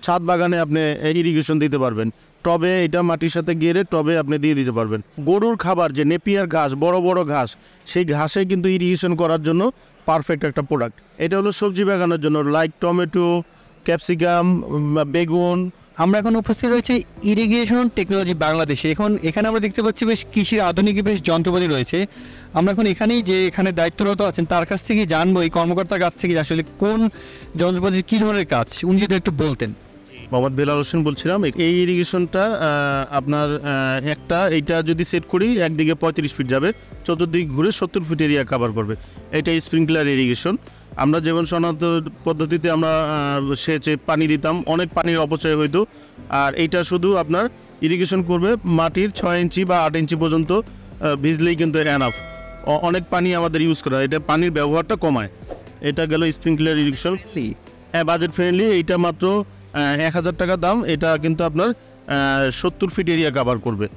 ছাদ বাগানে আপনি ইরিগেশন দিতে পারবেন। টবে এটা মাটির সাথে গেড়ে টবে আপনি দিয়ে দিতে পারবেন। গরুর খাবার যে নেপিয়ার ঘাস, বড় বড় ঘাস, সেই ঘাসে কিন্তু ইরিগেশন করার জন্য পারফেক্ট একটা প্রোডাক্ট। এটা হলো সবজি বাগানের জন্য, লাইক টমেটো, ক্যাপসিকাম, বেগুন। আমরা এখন উপস্থিত রয়েছে ইরিগেশন টেকনোলজি বাংলাদেশে। এখানে আমরা দেখতে পাচ্ছি বেশ কৃষির আধুনিক বেশ যন্ত্রপাতি রয়েছে। আমরা এখন এখানেই যে এখানে দায়িত্বরত আছেন তার কাছ থেকে জানবো, এই কর্মকর্তার কাছ থেকে আসলে কোন যন্ত্রপাতির কী ধরনের কাজ উনি যদি একটু বলতেন। মোহাম্মদ বেলাল হোসেন বলছিলাম। এই ইরিগেশনটা আপনার এইটা যদি সেট করি একদিকে 35 ফিট যাবে, চতুর্দিক ঘুরে 70 ফিট এরিয়া কভার করবে। এটা স্প্রিংকলার ইরিগেশন। আমরা যেমন সনাতন পদ্ধতিতে আমরা সেচে পানি দিতাম, অনেক পানির অপচয় হইতো। আর এইটা শুধু আপনার ইরিগেশন করবে মাটির 6 ইঞ্চি বা 8 ইঞ্চি পর্যন্ত ভিজলেই কিন্তু এনাফ। অনেক পানি আমাদের ইউজ করা, এটা পানির ব্যবহারটা কমায়। এটা গেল স্প্রিংকলার ইরিগেশন। Budget friendly. এইটা মাত্র 1000 টাকা দাম। এটা কিন্তু আপনার 70 ফিট এরিয়া কভার করবে,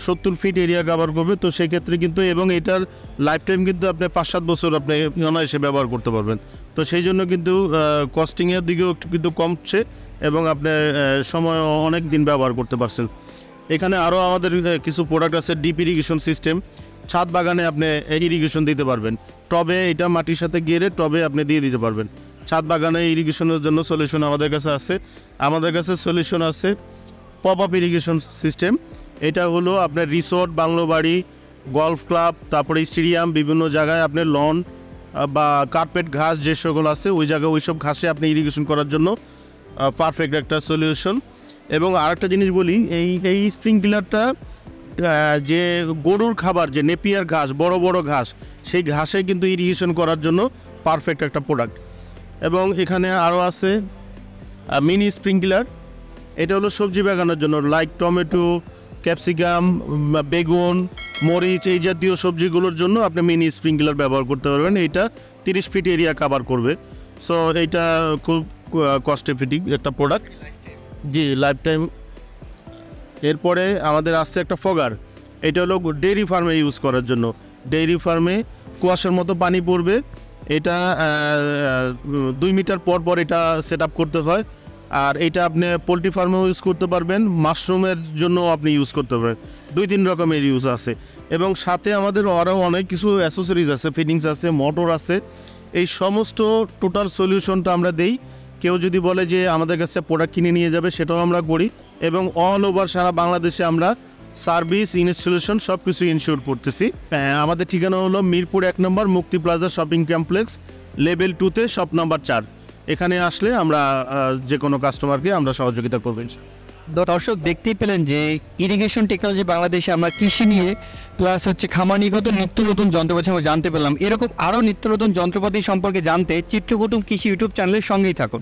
70 ফিট এরিয়া কভার করবে। তো সেক্ষেত্রে কিন্তু এবং এটার লাইফ টাইম কিন্তু আপনি 5-7 বছর আপনি অনায়াসে ব্যবহার করতে পারবেন। তো সেই জন্য কিন্তু কস্টিংয়ের দিকেও কিন্তু কমছে এবং আপনি সময় অনেক দিন ব্যবহার করতে পারছেন। এখানে আরও আমাদের কিছু প্রোডাক্ট আছে। ডিপ ইরিগেশন সিস্টেম, ছাদ বাগানে আপনি ইরিগেশন দিতে পারবেন। টবে এটা মাটির সাথে গেড়ে টবে আপনি দিয়ে দিতে পারবেন। ছাদ বাগানে ইরিগেশনের জন্য সলিউশন আমাদের কাছে আছে। আমাদের কাছে সলিউশন আছে পপ আপ ইরিগেশন সিস্টেম। এটা হলো আপনার রিসোর্ট, বাংলো বাড়ি, গলফ ক্লাব, তারপরে স্টেডিয়াম, বিভিন্ন জায়গায় আপনার লন বা কার্পেট ঘাস যে সকল আছে ওই জায়গায় ওই সব ঘাসে আপনি ইরিগেশন করার জন্য পারফেক্ট একটা সলিউশন। এবং আরেকটা জিনিস বলি, এই স্প্রিংকলারটা যে গরুর খাবার যে নেপিয়ার ঘাস, বড় বড় ঘাস, সেই ঘাসে কিন্তু ইরিগেশন করার জন্য পারফেক্ট একটা প্রোডাক্ট। এবং এখানে আরও আছে মিনি স্প্রিংকলার। এটা হলো সবজি বাগানের জন্য, লাইক টমেটো, ক্যাপসিকাম, বেগুন, মরিচ, এই জাতীয় সবজিগুলোর জন্য আপনি মিনি স্প্রিংকলার ব্যবহার করতে পারবেন। এইটা 30 ফিট এরিয়া কভার করবে। সো এইটা খুব কস্ট এফেক্টিভ একটা প্রোডাক্ট। জি, লাইফ টাইম। এরপরে আমাদের আসছে একটা ফগার। এটা হলো ডেইরি ফার্মে ইউজ করার জন্য। ডেইরি ফার্মে কুয়াশার মতো পানি পড়বে। এটা 2 মিটার পর পর এটা সেট আপ করতে হয়। আর এটা আপনি পোলট্রি ফার্মেও ইউজ করতে পারবেন, মাশরুমের জন্য আপনি ইউজ করতে পারবেন। 2-3 রকমের ইউজ আছে। এবং সাথে আমাদের আরও অনেক কিছু অ্যাসেসরিজ আছে, ফিটিংস আছে, মোটর আছে। এই সমস্ত টোটাল সলিউশনটা আমরা দেই। কেউ যদি বলে যে আমাদের কাছে প্রোডাক্ট কিনে নিয়ে যাবে, সেটাও আমরা করি। এবং অল ওভার সারা বাংলাদেশে আমরা সার্ভিস, ইনস্টলেশন সব কিছু ইনশিওর করতেছি। আমাদের ঠিকানা হলো মিরপুর 1 নম্বর Mukti plaza shopping complex, level 2-তে শপ নাম্বার 4। এখানে আসলে আমরা যে কোনো কাস্টমারকে আমরা সহযোগিতা করবেন। দর্শক দেখতেই পেলেন যে ইরিগেশন টেকনোলজি বাংলাদেশে আমরা কৃষি নিয়ে প্লাস খামার নিগত নিত্য নতুন যন্ত্রপাতি আমরা জানতে পেলাম। এরকম আরও নিত্য নতুন যন্ত্রপাতি সম্পর্কে জানতে চিত্রকুটুম কৃষি ইউটিউব চ্যানেলের সঙ্গেই থাকুন।